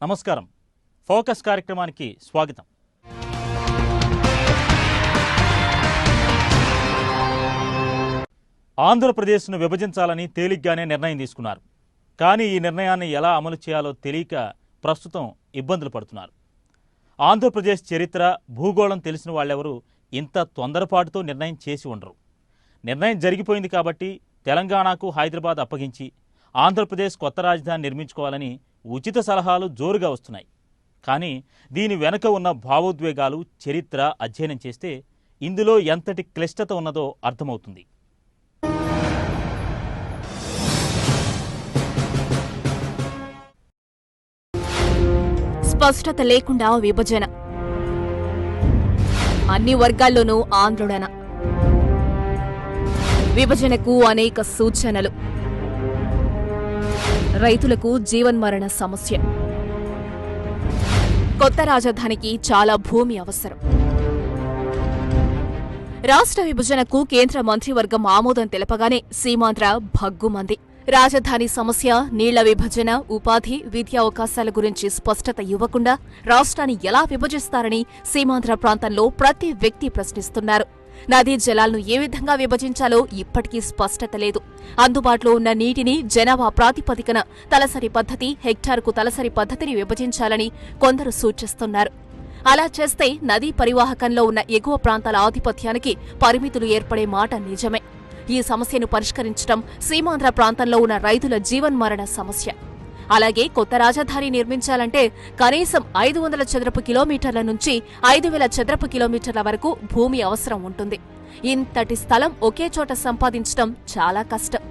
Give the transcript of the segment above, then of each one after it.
నమస్కారం. ఫోకస్ కార్యక్రమానికి స్వాగతం. ఆంధ్రప్రదేశ్ను విభజించాలని తేలిగ్గానే నిర్ణయం తీసుకున్నారు. కానీ ఈ నిర్ణయాన్ని ఎలా అమలు చేయాలో తెలియక ప్రస్తుతం ఇబ్బందులు పడుతున్నారు. ఆంధ్రప్రదేశ్ చరిత్ర, భూగోళం తెలిసిన వాళ్ళెవరూ ఇంత తొందరపాటుతో నిర్ణయం చేసి ఉండరు. నిర్ణయం జరిగిపోయింది కాబట్టి తెలంగాణకు హైదరాబాద్ అప్పగించి ఆంధ్రప్రదేశ్ కొత్త రాజధాని నిర్మించుకోవాలని ఉచిత సలహాలు జోరుగా వస్తున్నాయి. కానీ దీని వెనుక ఉన్న భావోద్వేగాలు, చరిత్ర అధ్యయనం చేస్తే ఇందులో ఎంతటి క్లిష్టత ఉన్నదో అర్థమవుతుంది. స్పష్టత లేకుండా విభజన, అన్ని వర్గాల్లోనూ ఆందోళన, విభజనకు అనేక సూచనలు, రైతులకు జీవన్మరణ సమస్య, కొత్త రాజధానికి చాలా భూమి అవసరం. రాష్ట్ర విభజనకు కేంద్ర మంత్రివర్గం ఆమోదం తెలపగానే సీమాంధ్ర భగ్గుమంది. రాజధాని సమస్య, నీళ్ల విభజన, ఉపాధి, విద్యా అవకాశాల గురించి స్పష్టత ఇవ్వకుండా రాష్ట్రాన్ని ఎలా విభజిస్తారని సీమాంధ్ర ప్రాంతంలో ప్రతి వ్యక్తి ప్రశ్నిస్తున్నారు. నదీ జలాలను ఏ విధంగా విభజించాలో ఇప్పటికీ స్పష్టత లేదు. అందుబాటులో ఉన్న నీటిని జనాభా ప్రాతిపదికన తలసరి పద్ధతి, హెక్టార్కు తలసరి పద్ధతిని విభజించాలని కొందరు సూచిస్తున్నారు. అలా చేస్తే నదీ పరివాహకంలో ఉన్న ఎగువ ప్రాంతాల ఆధిపత్యానికి పరిమితులు ఏర్పడే మాట నిజమే. ఈ సమస్యను పరిష్కరించడం సీమాంధ్ర ప్రాంతంలో ఉన్న రైతుల జీవన్మరణ సమస్య. అలాగే కొత్త రాజధాని నిర్మించాలంటే కనీసం 500 చదరపు కిలోమీటర్ల నుంచి 5000 చదరపు కిలోమీటర్ల వరకు భూమి అవసరం ఉంటుంది. ఇంతటి స్థలం ఒకే చోట సంపాదించడం చాలా కష్టం.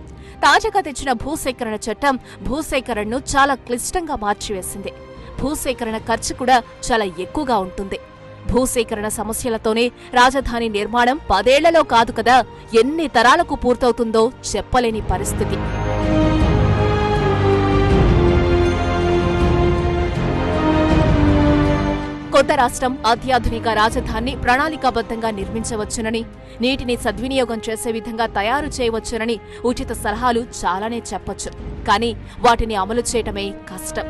తాజాగా తెచ్చిన భూసేకరణ చట్టం భూసేకరణను చాలా క్లిష్టంగా మార్చివేసింది. భూసేకరణ ఖర్చు కూడా చాలా ఎక్కువగా ఉంటుంది. భూసేకరణ సమస్యలతోనే రాజధాని నిర్మాణం 10 ఏళ్లలో కాదు కదా, ఎన్ని తరాలకు పూర్తవుతుందో చెప్పలేని పరిస్థితి. కొత్త రాష్ట్రం అత్యాధునిక రాజధానిని ప్రణాళికాబద్ధంగా నిర్మించవచ్చునని, నీటిని సద్వినియోగం చేసే విధంగా తయారు చేయవచ్చునని ఉచిత సలహాలు చాలానే చెప్పొచ్చు. కానీ వాటిని అమలు చేయటమే కష్టం.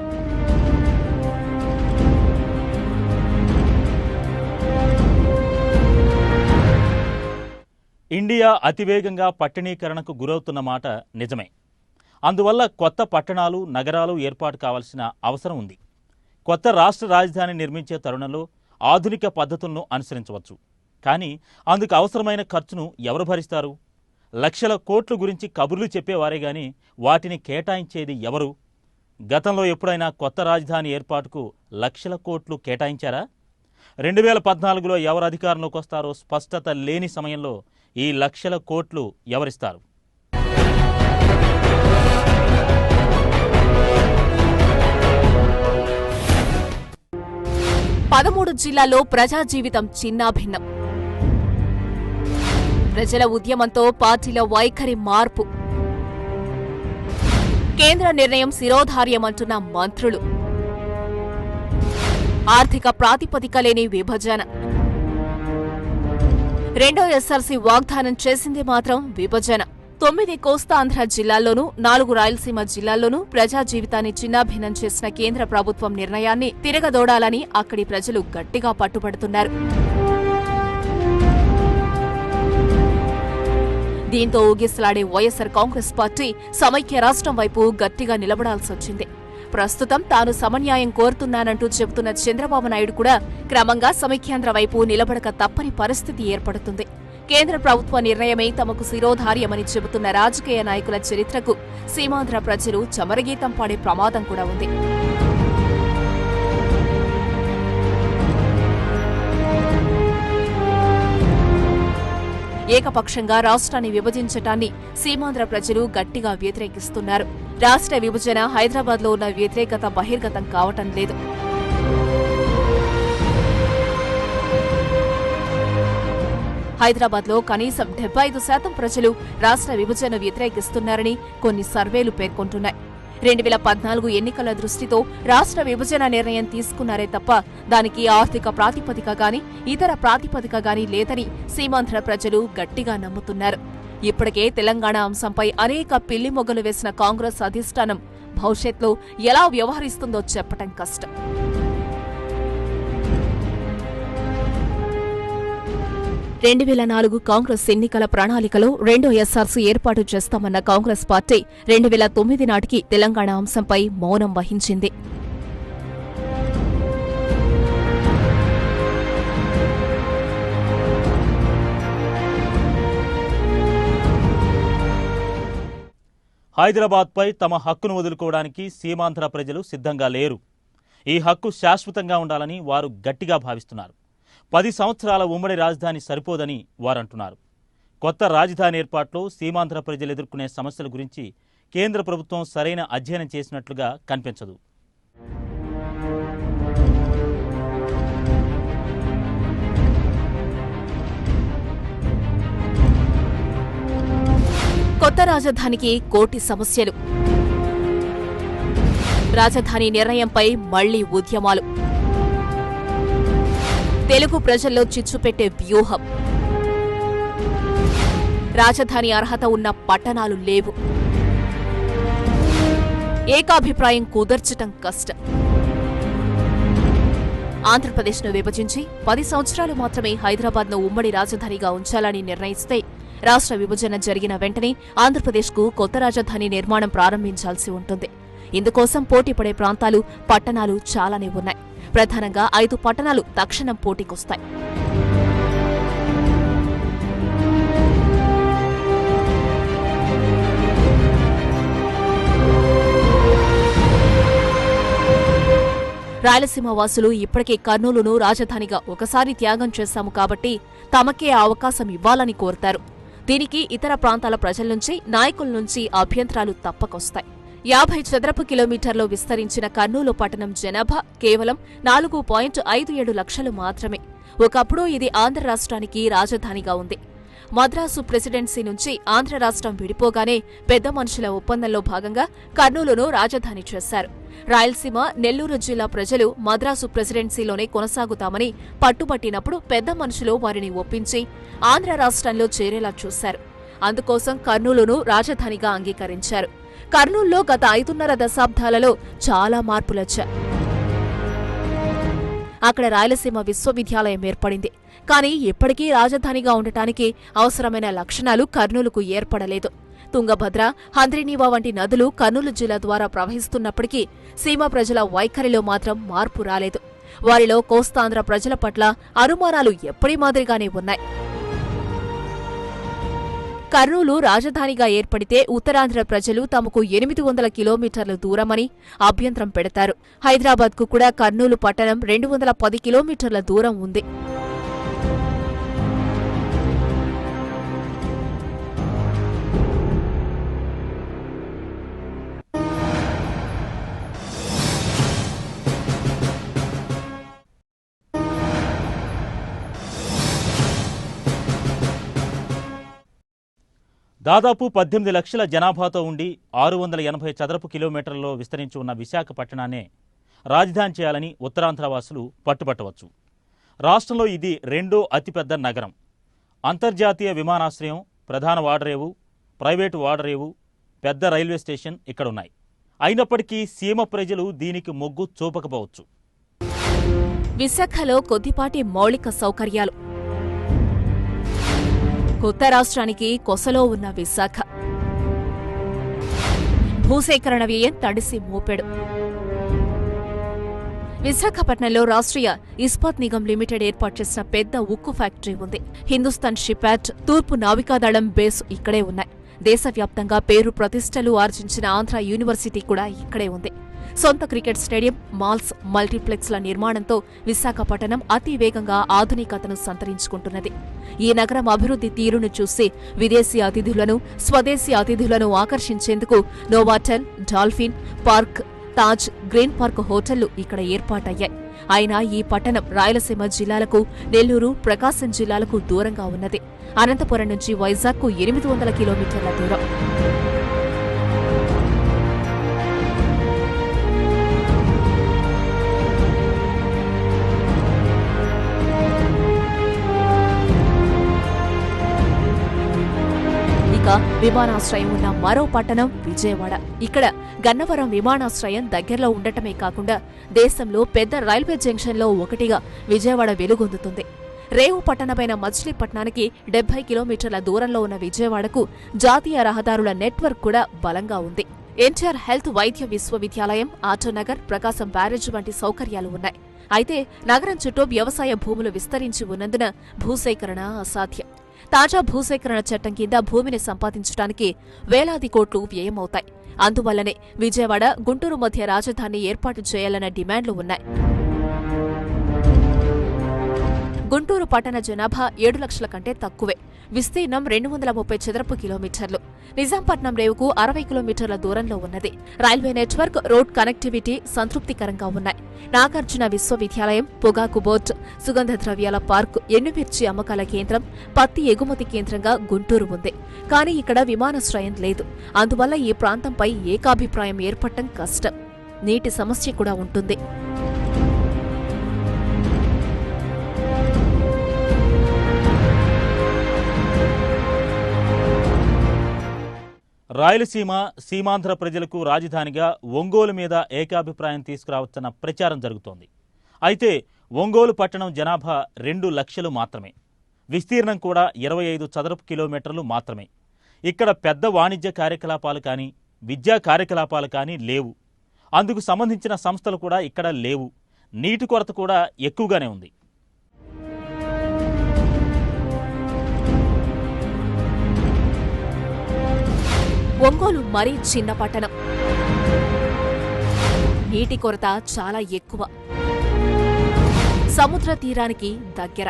ఇండియా అతివేగంగా పట్టణీకరణకు గురవుతున్న మాట నిజమే. అందువల్ల కొత్త పట్టణాలు, నగరాలు ఏర్పాటు కావాల్సిన అవసరం ఉంది. కొత్త రాష్ట్ర రాజధాని నిర్మించే తరుణంలో ఆధునిక పద్ధతులను అనుసరించవచ్చు. కానీ అందుకు అవసరమైన ఖర్చును ఎవరు భరిస్తారు? లక్షల కోట్ల గురించి కబుర్లు చెప్పేవారే గాని వాటిని కేటాయించేది ఎవరు? గతంలో ఎప్పుడైనా కొత్త రాజధాని ఏర్పాటుకు లక్షల కోట్లు కేటాయించారా? 2014లో ఎవరు అధికారంలోకి వస్తారో స్పష్టత లేని సమయంలో ఈ లక్షల కోట్లు ఎవరిస్తారు? 13 జిల్లాల్లో ప్రజా జీవితం చిన్నాభిన్నం. ప్రజల ఉద్యమంతో పార్టీల వైఖరి మార్పు. కేంద్ర నిర్ణయం శిరోధార్యమంటున్న మంత్రులు. ఆర్థిక ప్రాతిపదిక లేని విభజన. రెండో ఎస్ఆర్సీ వాగ్దానం చేసింది మాత్రం విభజన. 9 కోస్తాంధ్ర జిల్లాల్లోనూ 4 రాయలసీమ జిల్లాల్లోనూ ప్రజా జీవితాన్ని చిన్నాభిన్నం చేసిన కేంద్ర ప్రభుత్వం నిర్ణయాన్ని తిరగదోడాలని అక్కడి ప్రజలు గట్టిగా పట్టుబడుతున్నారు. దీంతో ఊగిసలాడే వైఎస్సార్ కాంగ్రెస్ పార్టీ సమైక్య రాష్ట్రం వైపు గట్టిగా నిలబడాల్సొచ్చింది. ప్రస్తుతం తాను సమన్యాయం కోరుతున్నానంటూ చెబుతున్న చంద్రబాబు నాయుడు కూడా క్రమంగా సమైక్యాంధ్ర వైపు నిలబడక తప్పని పరిస్థితి ఏర్పడుతుంది. కేంద్ర ప్రభుత్వ నిర్ణయమే తమకు శిరోధార్యమని చెబుతున్న రాజకీయ నాయకుల చరిత్రకు సీమాంధ్ర ప్రజలు చమరగీతం పాడే ప్రమాదం కూడా ఉంది. ఏకపక్షంగా రాష్ట్రాన్ని విభజించటాన్ని సీమాంధ్ర ప్రజలు గట్టిగా వ్యతిరేకిస్తున్నారు. రాష్ట్ర విభజన హైదరాబాద్లో ఉన్న వ్యతిరేకత బహిర్గతం కావటం లేదు. హైదరాబాద్లో కనీసం 75% ప్రజలు రాష్ట్ర విభజన వ్యతిరేకిస్తున్నారని కొన్ని సర్వేలు పేర్కొంటున్నాయి. 2014 ఎన్నికల దృష్టితో రాష్ట్ర విభజన నిర్ణయం తీసుకున్నారే తప్ప దానికి ఆర్థిక ప్రాతిపదిక గాని ఇతర ప్రాతిపదిక గాని లేదని సీమాంధ్ర ప్రజలు గట్టిగా నమ్ముతున్నారు. ఇప్పటికే తెలంగాణ అంశంపై అనేక పిల్లిమొగ్గలు వేసిన కాంగ్రెస్ అధిష్టానం భవిష్యత్తులో ఎలా వ్యవహరిస్తుందో చెప్పటం కష్టం. రెండు 2004 కాంగ్రెస్ ఎన్నికల ప్రణాళికలో రెండో ఎస్ఆర్సీ ఏర్పాటు చేస్తామన్న కాంగ్రెస్ పార్టీ 2009 నాటికి తెలంగాణ అంశంపై మౌనం వహించింది. హైదరాబాద్పై తమ హక్కును వదులుకోవడానికి సీమాంధ్ర ప్రజలు సిద్ధంగా లేరు. ఈ హక్కు శాశ్వతంగా ఉండాలని వారు గట్టిగా భావిస్తున్నారు. 10 సంవత్సరాల ఉమ్మడి రాజధాని సరిపోదని వారంటున్నారు. కొత్త రాజధాని ఏర్పాటులో సీమాంధ్ర ప్రజలు ఎదుర్కొనే సమస్యల గురించి కేంద్ర ప్రభుత్వం సరైన అధ్యయనం చేసినట్లుగా కనిపించదు. కొత్త రాజధానికి కోటి సమస్యలు. రాజధాని నిర్ణయంపై మళ్లీ ఉద్యమాలు. తెలుగు ప్రజల్లో చిచ్చుపెట్టే వ్యూహం. రాజధాని అర్హత ఉన్న పట్టణాలు లేవు. ఏకాభిప్రాయం కుదర్చటం కష్టం. ఆంధ్రప్రదేశ్ను విభజించి 10 సంవత్సరాలు మాత్రమే హైదరాబాద్ను ఉమ్మడి రాజధానిగా ఉంచాలని నిర్ణయిస్తే రాష్ట్ర విభజన జరిగిన వెంటనే ఆంధ్రప్రదేశ్కు కొత్త రాజధాని నిర్మాణం ప్రారంభించాల్సి ఉంటుంది. ఇందుకోసం పోటీపడే ప్రాంతాలు, పట్టణాలు చాలానే ఉన్నాయి. ప్రధానంగా 5 పట్టణాలు తక్షణం పోటీకొస్తాయి. రాయలసీమ వాసులు ఇప్పటికే కర్నూలును రాజధానిగా ఒకసారి త్యాగం చేశాము కాబట్టి తమకే ఆ అవకాశం ఇవ్వాలని కోరుతారు. దీనికి ఇతర ప్రాంతాల ప్రజల నుంచి, నాయకుల నుంచి అభ్యంతరాలు తప్పకొస్తాయి. 50 చదరపు కిలోమీటర్లో విస్తరించిన కర్నూలు పట్టణం జనాభా కేవలం 4.57 లక్షలు మాత్రమే. ఒకప్పుడు ఇది ఆంధ్ర రాష్ట్రానికి రాజధానిగా ఉంది. మద్రాసు ప్రెసిడెన్సీ నుంచి ఆంధ్ర రాష్ట్రం విడిపోగానే పెద్ద మనుషుల ఒప్పందంలో భాగంగా కర్నూలును రాజధాని చేశారు. రాయలసీమ, నెల్లూరు జిల్లా ప్రజలు మద్రాసు ప్రెసిడెన్సీలోనే కొనసాగుతామని పట్టుబట్టినప్పుడు పెద్ద మనుషులు వారిని ఒప్పించి ఆంధ్ర రాష్ట్రంలో చేరేలా చూశారు. అందుకోసం కర్నూలును రాజధానిగా అంగీకరించారు. కర్నూలులో గత 5.5 దశాబ్దాలలో చాలా మార్పులొచ్చాయి. అక్కడ రాయలసీమ విశ్వవిద్యాలయం ఏర్పడింది. కానీ ఇప్పటికీ రాజధానిగా ఉండటానికి అవసరమైన లక్షణాలు కర్నూలుకు ఏర్పడలేదు. తుంగభద్ర, హంద్రీనీవా వంటి నదులు కర్నూలు జిల్లా ద్వారా ప్రవహిస్తున్నప్పటికీ సీమ ప్రజల వైఖరిలో మాత్రం మార్పు రాలేదు. వారిలో కోస్తాంధ్ర ప్రజల పట్ల అనుమానాలు ఎప్పటి మాదిరిగానే ఉన్నాయి. కర్నూలు రాజధానిగా ఏర్పడితే ఉత్తరాంధ్ర ప్రజలు తమకు 800 కిలోమీటర్ల దూరమని అభ్యంతరం పెడతారు. హైదరాబాద్కు కూడా కర్నూలు పట్టణం 210 కిలోమీటర్ల దూరం ఉంది. దాదాపు 18 లక్షల జనాభాతో ఉండి 680 చదరపు కిలోమీటర్లలో విస్తరించి ఉన్న విశాఖపట్టణాన్నే రాజధాని చేయాలని ఉత్తరాంధ్రవాసులు పట్టుబట్టవచ్చు. రాష్ట్రంలో ఇది 2వ అతిపెద్ద నగరం. అంతర్జాతీయ విమానాశ్రయం, ప్రధాన ఓడరేవు, ప్రైవేటు ఓడరేవు, పెద్ద రైల్వే స్టేషన్ ఇక్కడున్నాయి. అయినప్పటికీ సీమ ప్రజలు దీనికి మొగ్గు చూపకపోవచ్చు. విశాఖలో కొద్దిపాటి మౌలిక సౌకర్యాలు. కొత్త రాష్ట్రానికి కొసలో ఉన్న విశాఖ. భూసేకరణ వ్యయం తడిసి మోపెడు. విశాఖపట్నంలో రాష్ట్రీయ ఇస్పాత్ నిగమ్ లిమిటెడ్ ఏర్పాటు చేసిన పెద్ద ఉక్కు ఫ్యాక్టరీ ఉంది. హిందుస్థాన్ షిప్యార్డ్, తూర్పు నావికాదళం బేస్ ఇక్కడే ఉన్నాయి. దేశవ్యాప్తంగా పేరు ప్రతిష్టలు ఆర్జించిన ఆంధ్ర యూనివర్సిటీ కూడా ఇక్కడే ఉంది. సొంత క్రికెట్ స్టేడియం, మాల్స్, మల్టీప్లెక్స్ల నిర్మాణంతో విశాఖపట్నం అతి వేగంగా ఆధునికతను సంతరించుకుంటున్నది. ఈ నగరం అభివృద్ధి తీరును చూసి విదేశీ అతిథులను, స్వదేశీ అతిథులను ఆకర్షించేందుకు Novotel, dolphin park, Taj, green park హోటళ్లు ఇక్కడ ఏర్పాటయ్యాయి. అయినా ఈ పట్టణం రాయలసీమ జిల్లాలకు, నెల్లూరు, ప్రకాశం జిల్లాలకు దూరంగా ఉన్నది. అనంతపురం నుంచి వైజాగ్కు 800 కిలోమీటర్ల దూరం. ఇక విమానాశ్రయం ఉన్న మరో పట్టణం విజయవాడ. ఇక్కడ గన్నవరం విమానాశ్రయం దగ్గరలో ఉండటమే కాకుండా దేశంలో పెద్ద రైల్వే జంక్షన్లో ఒకటిగా విజయవాడ వెలుగొందుతుంది. రేవు పట్టణమైన మచిలీపట్నానికి 70 కిలోమీటర్ల దూరంలో ఉన్న విజయవాడకు జాతీయ రహదారుల నెట్వర్క్ కూడా బలంగా ఉంది. ఎన్టీఆర్ హెల్త్ వైద్య విశ్వవిద్యాలయం, ఆటోనగర్, ప్రకాశం బ్యారేజ్ వంటి సౌకర్యాలు ఉన్నాయి. అయితే నగరం చుట్టూ వ్యవసాయ భూములు విస్తరించి ఉన్నందున భూసేకరణ అసాధ్యం. తాజా భూసేకరణ చట్టం కింద భూమిని సంపాదించడానికి వేలాది కోట్లు వ్యయమవుతాయి. అందువల్లనే విజయవాడ, గుంటూరు మధ్య రాజధాని ఏర్పాటు చేయాలన్న డిమాండ్లు ఉన్నాయి. గుంటూరు పట్టణ జనాభా 7 లక్షల కంటే తక్కువే. విస్తీర్ణం 230 చదరపు కిలోమీటర్లు. నిజాంపట్నం రేవుకు 60 కిలోమీటర్ల దూరంలో ఉన్నది. రైల్వే నెట్వర్క్, రోడ్ కనెక్టివిటీ సంతృప్తికరంగా ఉన్నాయి. నాగార్జున విశ్వవిద్యాలయం, పొగాకు బోర్డు, సుగంధ ద్రవ్యాల పార్క్, ఎండుమిర్చి అమ్మకాల కేంద్రం, పత్తి ఎగుమతి కేంద్రంగా గుంటూరు ఉంది. కానీ ఇక్కడ విమానాశ్రయం లేదు. అందువల్ల ఈ ప్రాంతంపై ఏకాభిప్రాయం ఏర్పడటం కష్టం. నీటి సమస్య కూడా ఉంటుంది. రాయలసీమ, సీమాంధ్ర ప్రజలకు రాజధానిగా ఒంగోలు మీద ఏకాభిప్రాయం తీసుకురావచ్చన్న ప్రచారం జరుగుతోంది. అయితే ఒంగోలు పట్టణం జనాభా 2 లక్షలు మాత్రమే. విస్తీర్ణం కూడా 25 చదరపు కిలోమీటర్లు మాత్రమే. ఇక్కడ పెద్ద వాణిజ్య కార్యకలాపాలు కానీ, విద్యా కార్యకలాపాలు కానీ లేవు. అందుకు సంబంధించిన సంస్థలు కూడా ఇక్కడ లేవు. నీటి కొరత కూడా ఎక్కువగానే ఉంది. ఒంగోలు మరీ చిన్న పట్టణం. నీటి కొరత చాలా ఎక్కువ. సముద్ర తీరానికి దగ్గర.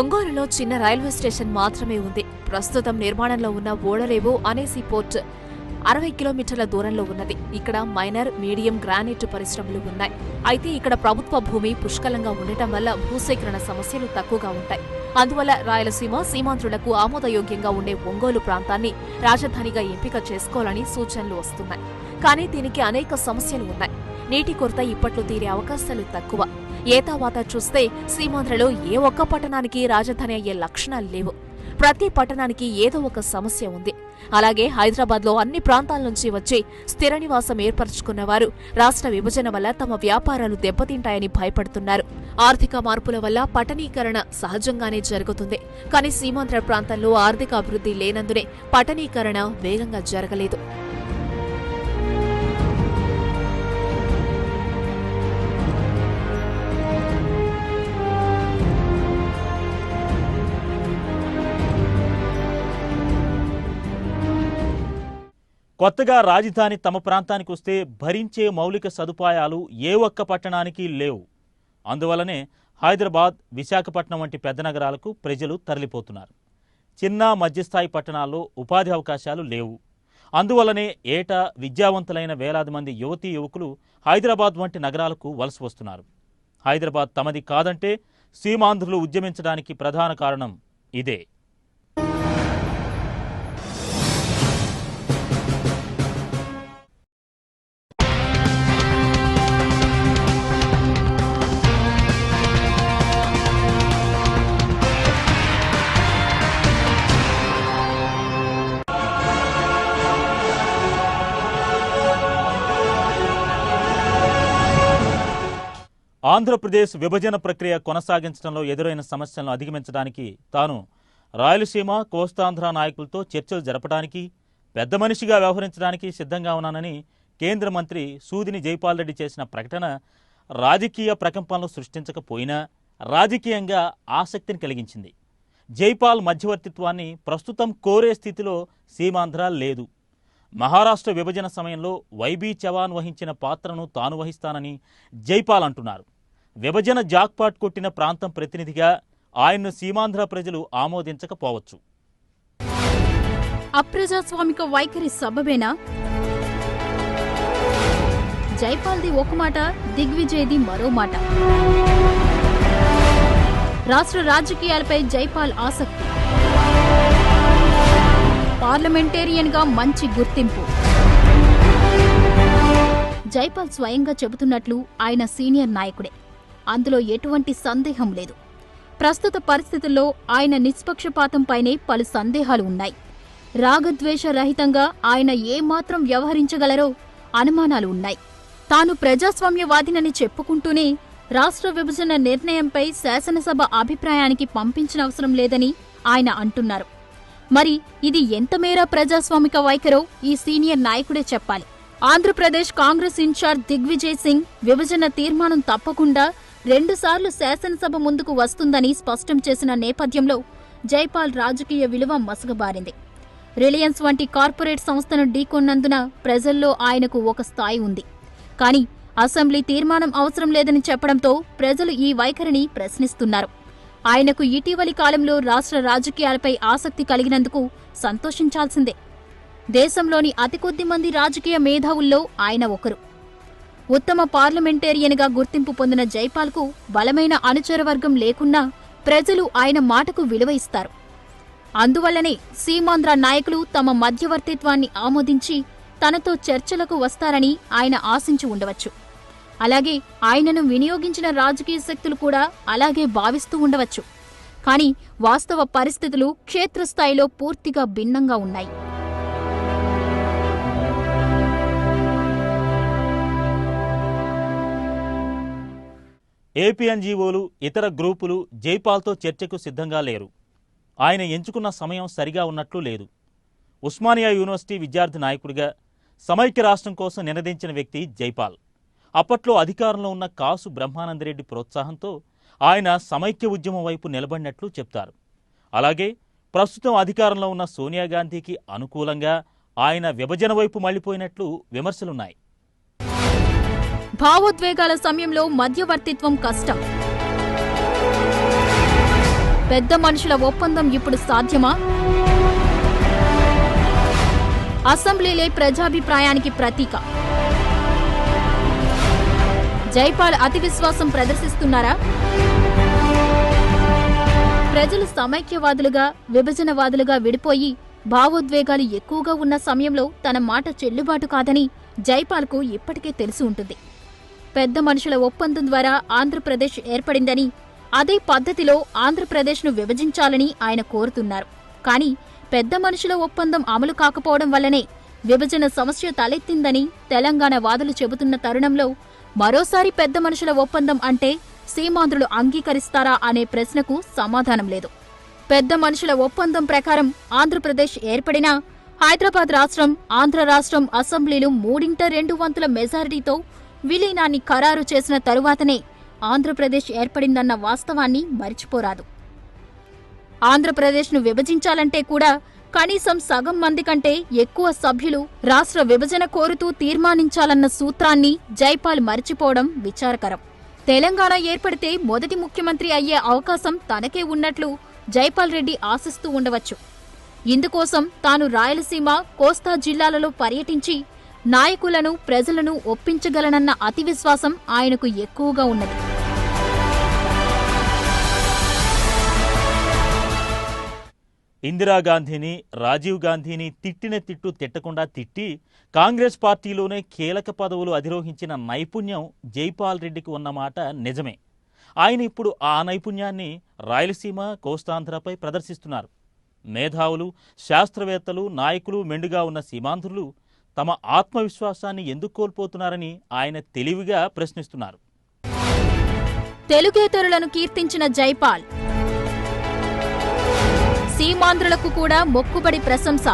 ఒంగోలులో చిన్న రైల్వే స్టేషన్ మాత్రమే ఉంది. ప్రస్తుతం నిర్మాణంలో ఉన్న ఓడరేవు అనేసి పోర్ట్ 60 కిలోమీటర్ల దూరంలో ఉన్నది. ఇక్కడ మైనర్, మీడియం గ్రానైట్ పరిశ్రమలు ఉన్నాయి. అయితే ఇక్కడ ప్రభుత్వ భూమి పుష్కలంగా ఉండటం వల్ల భూసేకరణ సమస్యలు తక్కువగా ఉంటాయి. అందువల్ల రాయలసీమ, సీమాంధ్రులకు ఆమోదయోగ్యంగా ఉండే ఒంగోలు ప్రాంతాన్ని రాజధానిగా ఎంపిక చేసుకోవాలని సూచనలు వస్తున్నాయి. కానీ దీనికి అనేక సమస్యలు ఉన్నాయి. నీటి కొరత ఇప్పట్లో తీరే అవకాశాలు తక్కువ. ఏతావాత చూస్తే సీమాంధ్రలో ఏ ఒక్క పట్టణానికి రాజధాని అయ్యే లక్షణాలు లేవు. ప్రతి పట్టణానికి ఏదో ఒక సమస్య ఉంది. అలాగే హైదరాబాద్లో అన్ని ప్రాంతాల నుంచి వచ్చి స్థిర నివాసం ఏర్పరచుకున్న వారు రాష్ట్ర విభజన వల్ల తమ వ్యాపారాలు దెబ్బతింటాయని భయపడుతున్నారు. ఆర్థిక మార్పుల వల్ల పట్టణీకరణ సహజంగానే జరుగుతుంది. కానీ సీమాంధ్ర ప్రాంతంలో ఆర్థిక అభివృద్ధి లేనందునే పట్టణీకరణ వేగంగా జరగలేదు. కొత్తగా రాజధాని తమ ప్రాంతానికి వస్తే భరించే మౌలిక సదుపాయాలు ఏ ఒక్క పట్టణానికి లేవు. అందువల్లనే హైదరాబాద్, విశాఖపట్నం వంటి పెద్ద నగరాలకు ప్రజలు తరలిపోతున్నారు. చిన్న, మధ్యస్థాయి పట్టణాల్లో ఉపాధి అవకాశాలు లేవు. అందువల్లనే ఏటా విద్యావంతులైన వేలాది మంది యువతీ యువకులు హైదరాబాద్ వంటి నగరాలకు వలస వస్తున్నారు. హైదరాబాద్ తమది కాదంటే సీమాంధ్రులు ఉద్యమించడానికి ప్రధాన కారణం ఇదే. ఆంధ్రప్రదేశ్ విభజన ప్రక్రియ కొనసాగించడంలో ఎదురైన సమస్యలను అధిగమించడానికి తాను రాయలసీమ, కోస్తాంధ్ర నాయకులతో చర్చలు జరపడానికి, పెద్ద మనిషిగా వ్యవహరించడానికి సిద్ధంగా ఉన్నానని కేంద్ర మంత్రి సూదిని జైపాల్ రెడ్డి చేసిన ప్రకటన రాజకీయ ప్రకంపనలు సృష్టించకపోయినా రాజకీయంగా ఆసక్తిని కలిగించింది. జైపాల్ మధ్యవర్తిత్వాన్ని ప్రస్తుతం కోరే స్థితిలో సీమాంధ్ర లేదు. మహారాష్ట్ర విభజన సమయంలో వైబీ చవాన్ వహించిన పాత్రను తాను వహిస్తానని జైపాల్ అంటున్నారు. విభజన జాక్పాట్ కొట్టిన ప్రాంతం ప్రతినిధిగా ఆయన్ను సీమాంధ్ర ప్రజలు ఆమోదించకపోవచ్చు. అప్రజాస్వామిక వైఖరి సబబేనా? జైపాల్ది ఒక మాట, దిగ్విజయ్ది మరో మాట. రాష్ట్ర రాజకీయాలపై జైపాల్ ఆసక్తి. పార్లమెంటేరియన్గా మంచి గుర్తింపు. జైపాల్ స్వయంగా చెబుతున్నట్లు ఆయన సీనియర్ నాయకుడే. అందులో ఎటువంటి సందేహం లేదు. ప్రస్తుత పరిస్థితుల్లో ఆయన నిష్పక్షపాతంపైనే పలు సందేహాలు ఉన్నాయి. రాగద్వేష రహితంగా ఆయన ఏమాత్రం వ్యవహరించగలరో అనుమానాలు ఉన్నాయి. తాను ప్రజాస్వామ్యవాదినని చెప్పుకుంటూనే రాష్ట్ర విభజన నిర్ణయంపై శాసనసభ అభిప్రాయానికి పంపించిన అవసరం లేదని ఆయన అంటున్నారు. మరి ఇది ఎంతమేర ప్రజాస్వామిక వైఖరో ఈ సీనియర్ నాయకుడే చెప్పాలి. ఆంధ్రప్రదేశ్ కాంగ్రెస్ ఇన్ఛార్జ్ దిగ్విజయ్ సింగ్ విభజన తీర్మానం తప్పకుండా 2 సార్లు శాసనసభ ముందుకు వస్తుందని స్పష్టం చేసిన నేపథ్యంలో జైపాల్ రాజకీయ విలువ మసకబారింది. రిలయన్స్ వంటి కార్పొరేట్ సంస్థను ఢీకొన్నందున ప్రజల్లో ఆయనకు ఒక స్థాయి ఉంది. కానీ అసెంబ్లీ తీర్మానం అవసరం లేదని చెప్పడంతో ప్రజలు ఈ వైఖరిని ప్రశ్నిస్తున్నారు. ఆయనకు ఇటీవలి కాలంలో రాష్ట్ర రాజకీయాలపై ఆసక్తి కలిగినందుకు సంతోషించాల్సిందే. దేశంలోని అతి కొద్ది మంది రాజకీయ మేధావుల్లో ఆయన ఒకరు. ఉత్తమ పార్లమెంటేరియన్గా గుర్తింపు పొందిన జైపాల్కు బలమైన అనుచరవర్గం లేకున్నా ప్రజలు ఆయన మాటకు విలువ ఇస్తారు. అందువల్లనే సీమాంధ్ర నాయకులు తమ మధ్యవర్తిత్వాన్ని ఆమోదించి తనతో చర్చలకు వస్తారని ఆయన ఆశించి ఉండవచ్చు. అలాగే ఆయనను వినియోగించిన రాజకీయ శక్తులు కూడా అలాగే భావిస్తూ ఉండవచ్చు. కానీ వాస్తవ పరిస్థితులు క్షేత్రస్థాయిలో పూర్తిగా భిన్నంగా ఉన్నాయి. ఏపీఎన్జీఓలు, ఇతర గ్రూపులు జైపాల్తో చర్చకు సిద్ధంగా లేరు. ఆయన ఎంచుకున్న సమయం సరిగా ఉన్నట్లు లేదు. ఉస్మానియా యూనివర్సిటీ విద్యార్థి నాయకుడిగా సమైక్య రాష్ట్రం కోసం నినదించిన వ్యక్తి జైపాల్. అప్పట్లో అధికారంలో ఉన్న కాసు బ్రహ్మానందరెడ్డి ప్రోత్సాహంతో ఆయన సమైక్య ఉద్యమం వైపు నిలబడినట్లు చెప్తారు. అలాగే ప్రస్తుతం అధికారంలో ఉన్న సోనియా గాంధీకి అనుకూలంగా ఆయన విభజన వైపు మళ్లిపోయినట్లు విమర్శలున్నాయి. భావోద్వేగాల సమయంలో మధ్యవర్తిత్వం కష్టం. పెద్ద మనుషుల ఒప్పందం ఇప్పుడు సాధ్యమా? అసెంబ్లీలే ప్రజాభిప్రాయానికి ప్రతీక. జైపాల్ అతి విశ్వాసం ప్రదర్శిస్తున్నారా? ప్రజలు సమైక్యవాదులుగా, విభజనవాదులుగా విడిపోయి భావోద్వేగాలు ఎక్కువగా ఉన్న సమయంలో తన మాట చెల్లుబాటు కాదని జైపాల్కు ఇప్పటికే తెలిసి ఉంటుంది. పెద్ద మనుషుల ఒప్పందం ద్వారా ఆంధ్రప్రదేశ్ ఏర్పడిందని, అదే పద్ధతిలో ఆంధ్రప్రదేశ్ను విభజించాలని ఆయన కోరుతున్నారు. కానీ పెద్ద మనుషుల ఒప్పందం అమలు కాకపోవడం వల్లనే విభజన సమస్య తలెత్తిందని తెలంగాణ వాదులు చెబుతున్న తరుణంలో మరోసారి పెద్ద మనుషుల ఒప్పందం అంటే సీమాంధ్రులు అంగీకరిస్తారా అనే ప్రశ్నకు సమాధానం లేదు. పెద్ద మనుషుల ఒప్పందం ప్రకారం ఆంధ్రప్రదేశ్ ఏర్పడినా హైదరాబాద్ రాష్ట్రం, ఆంధ్ర రాష్ట్రం అసెంబ్లీలు 3/2 మెజారిటీతో విలీనాన్ని ఖరారు చేసిన తరువాతనే ఆంధ్రప్రదేశ్ ఏర్పడిందన్న వాస్తవాన్ని మరిచిపోరాదు. ఆంధ్రప్రదేశ్ను విభజించాలంటే కూడా కనీసం సగం మంది కంటే ఎక్కువ సభ్యులు రాష్ట్ర విభజన కోరుతూ తీర్మానించాలన్న సూత్రాన్ని జైపాల్ మరిచిపోవడం విచారకరం. తెలంగాణ ఏర్పడితే మొదటి ముఖ్యమంత్రి అయ్యే అవకాశం తనకే ఉన్నట్లు జైపాల్ రెడ్డి ఆశిస్తూ ఉండవచ్చు. ఇందుకోసం తాను రాయలసీమ, కోస్తా జిల్లాలలో పర్యటించి నాయకులను, ప్రజలను ఒప్పించగలనన్న అతి విశ్వాసం ఆయనకు ఎక్కువగా ఉన్నది. ఇందిరాగాంధీని, రాజీవ్ గాంధీని తిట్టిన తిట్టు తిట్టకుండా తిట్టి కాంగ్రెస్ పార్టీలోనే కీలక పదవులు అధిరోహించిన నైపుణ్యం జైపాల్ రెడ్డికి ఉన్నమాట నిజమే. ఆయన ఇప్పుడు ఆ నైపుణ్యాన్ని రాయలసీమ, కోస్తాంధ్రపై ప్రదర్శిస్తున్నారు. మేధావులు, శాస్త్రవేత్తలు, నాయకులు మెండుగా ఉన్న సీమాంధ్రులు తమ ఆత్మవిశ్వాసాన్ని ఎందుకు కోల్పోతున్నారని ఆయన తెలివిగా ప్రశ్నిస్తున్నారు. తెలుగేతరులను కీర్తించిన జైపాల్ సీమాంధ్రులకు కూడా మొక్కుబడి ప్రశంస.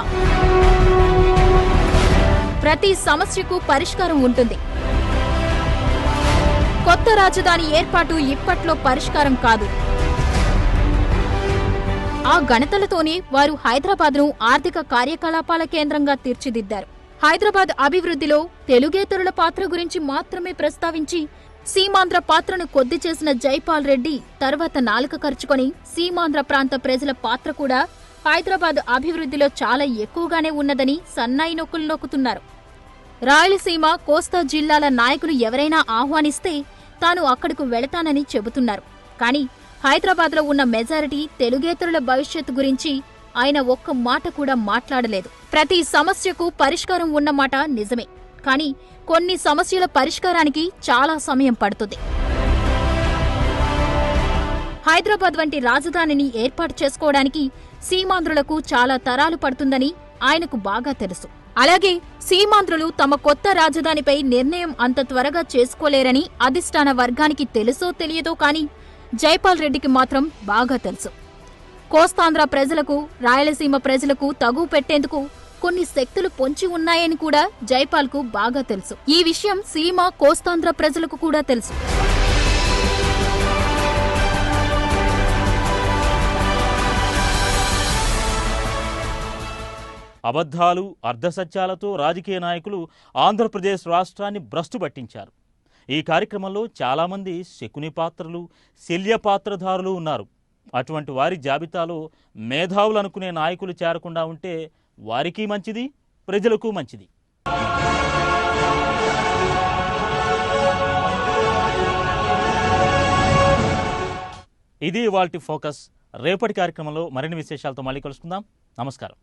ప్రతి సమస్యకు పరిష్కారం ఉంటుంది. కొత్త రాజధాని ఏర్పాటు ఇప్పట్లో పరిష్కారం కాదు. ఆ ఘనతలతోనే వారు హైదరాబాద్ను ఆర్థిక కార్యకలాపాల కేంద్రంగా తీర్చిదిద్దారు. హైదరాబాద్ అభివృద్ధిలో తెలుగేతరుల పాత్ర గురించి మాత్రమే ప్రస్తావించి సీమాంధ్ర పాత్రను కొద్ది చేసిన జైపాల్ రెడ్డి తర్వాత నాలుక ఖర్చుకొని సీమాంధ్ర ప్రాంత ప్రజల పాత్ర కూడా హైదరాబాద్ అభివృద్ధిలో చాలా ఎక్కువగానే ఉన్నదని సన్నాయి నొక్కులు నొక్కుతున్నారు. రాయలసీమ, కోస్తా జిల్లాల నాయకులు ఎవరైనా ఆహ్వానిస్తే తాను అక్కడకు వెళతానని చెబుతున్నారు. కానీ హైదరాబాద్లో ఉన్న మెజారిటీ తెలుగేతరుల భవిష్యత్తు గురించి ఆయన ఒక్క మాట కూడా మాట్లాడలేదు. ప్రతి సమస్యకు పరిష్కారం ఉన్నమాట నిజమే, కానీ కొన్ని సమస్యల పరిష్కారానికి చాలా సమయం పడుతుంది. హైదరాబాద్ వంటి రాజధానిని ఏర్పాటు చేసుకోవడానికి సీమాంధ్రులకు చాలా తరాలు పడుతుందని ఆయనకు బాగా తెలుసు. అలాగే సీమాంధ్రులు తమ కొత్త రాజధానిపై నిర్ణయం అంత త్వరగా చేసుకోలేరని అధిష్టాన వర్గానికి తెలుసో తెలియదో కానీ జైపాల్ రెడ్డికి మాత్రం బాగా తెలుసు. కోస్తాంధ్ర ప్రజలకు, రాయలసీమ ప్రజలకు తగువ పెట్టేందుకు కొన్ని శక్తులు పొంచి ఉన్నాయని కూడా జైపాల్కు బాగా తెలుసు. ఈ విషయం సీమ, కోస్తాంధ్ర ప్రజలకు కూడా తెలుసు. అబద్ధాలు, అర్ధసత్యాలతో రాజకీయ నాయకులు ఆంధ్రప్రదేశ్ రాష్ట్రాన్ని భ్రష్టు పట్టించారు. ఈ కార్యక్రమంలో చాలామంది శకుని పాత్రలు, శల్య పాత్రధారులు ఉన్నారు. అటువంటి వారి జాబితాలో మేధావులు అనుకునే నాయకులు చేరకుండా ఉంటే వారికి మంచిది, ప్రజలకు మంచిది. ఇది ఇవాల్టి ఫోకస్. రేపటి కార్యక్రమంలో మరిన్ని విశేషాలతో మళ్ళీ కలుసుకుందాం. నమస్కారం.